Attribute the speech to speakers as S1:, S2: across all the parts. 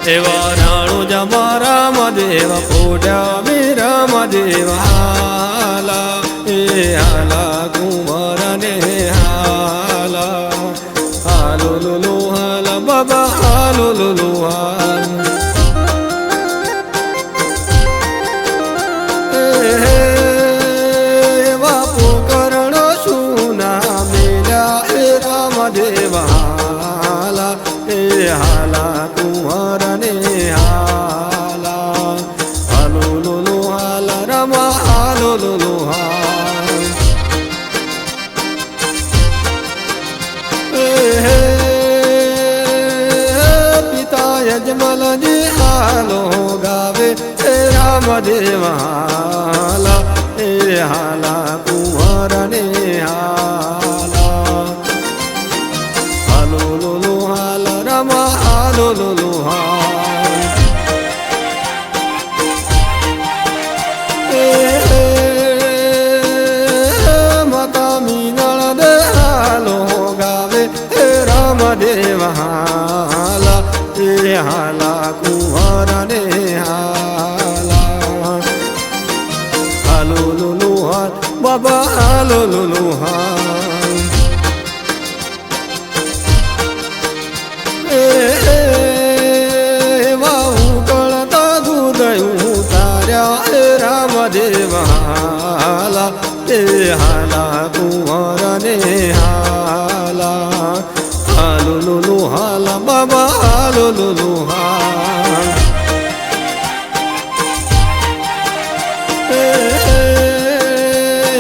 S1: એવા રાણું જમા રામદેવ ફોડ્યા મી રામદેવ હાલા એ હાલા કુંવરને હાલા હાલો લુલુ હાલા બાબા હાલો લુલુ હાલ એવા પોકરણ સુના મેલા એ રામદેવ હાલા એ હાલા કુંવરને હાલા હાલો લુલુ હાલા રમા હાલો લુલુ હાલ પિતા યજમલજી હાલો ગાવે એ રામદેવ હાલા એ હાલા કુંવરને હાલા હાલો લુલુ હાલા રમા હાલો લુલુ હાલ માતા મીનળ દે હાલો ગાવે હે રામદેવ હાલા એ હાલા કુંવરને હાલા હાલો લુલુ હાલ બાબા હાલો લુલુ હાલ એવા ઉકળતા દૂધ ઉતાર્યા એ રામદેવ હાલા એ હાલા કુંવરને હાલા હાલો લુલુ હાલા બાબા હાલો લુલુ હાલ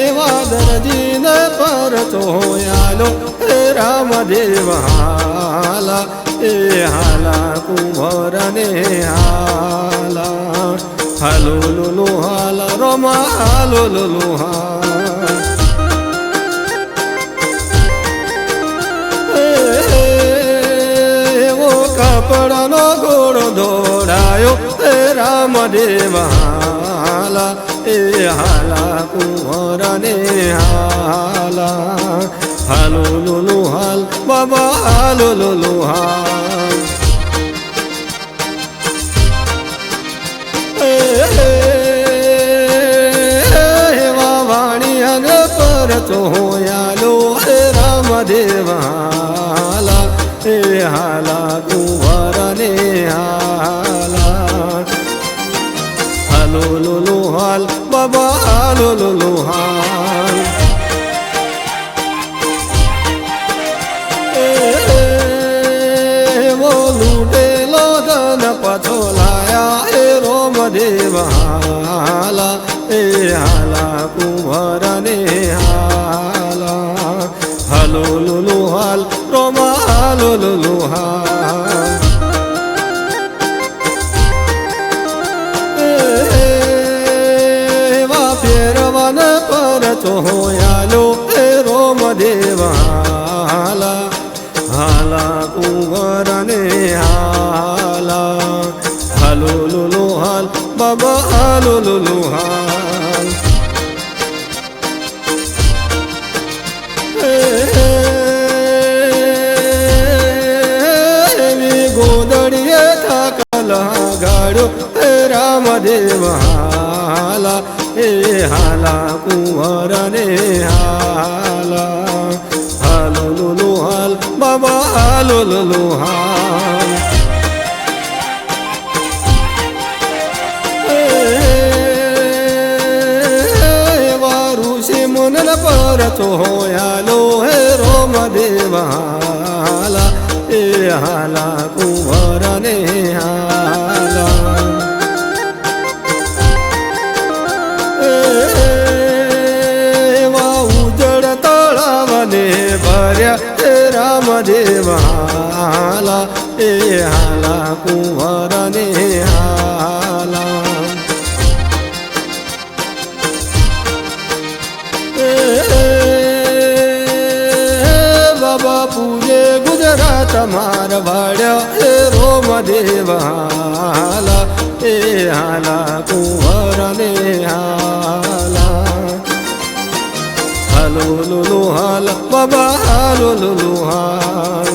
S1: એવા દરજીને પર ચોયાલો એ રામદેવ હાલા એ હાલા કુંવરને હાલા હાલો લુલુ હાલા રમા હાલો લુલુ હાલ એવો કપડાનો ઘોડો દોડાયો એ રામદેવ હાલા એ હાલા કુંવરને હાલા હાલો લુલુ હાલ બાબા હાલો લુલુ હાલ એવા વાણી અંગ પર ચોયાલો હે રામદેવ હાલા એ હાલા કુંવરને હાલા હાલો લુલુ હાલ બાબા હાલો લુલુ હાલ લૂટેલો ધન પાછો લાયા એ રામદેવ હાલા એ હાલા કુંવરને હાલા હાલો લુલુ હાલ રમા હાલો લુલુ હાલ એવા ફેરવન પર ચોયાલો એ રામદેવ હાલા હાલા કુંવરને હાલા હાલો લુલુ હાલ બાબા હાલો લુલુ હાલ એવી ગોદડીએ થાકલ ગાડ્યો એ રામદેવ હાલા એ હાલા કુંવરને હાલા હાલો લુલુ હાલ બાબા હાલો લુલુ હાલ એવા ઋષિ મુન પર ચોયાલો હે રામદેવ હાલા એ હાલા કુંવરને હાલા એવા ઉજળ તળાવને ભર્યા એ રામદેવ હાલા એ હાલા કુંવરને હાલા બાબા પૂજે ગુજરાત મારવાડ્યા એ રામદેવ હાલા એ હાલા કુંવરને હાલા હાલો લુલુ હાલ બાબા હાલો લુલુ હાલ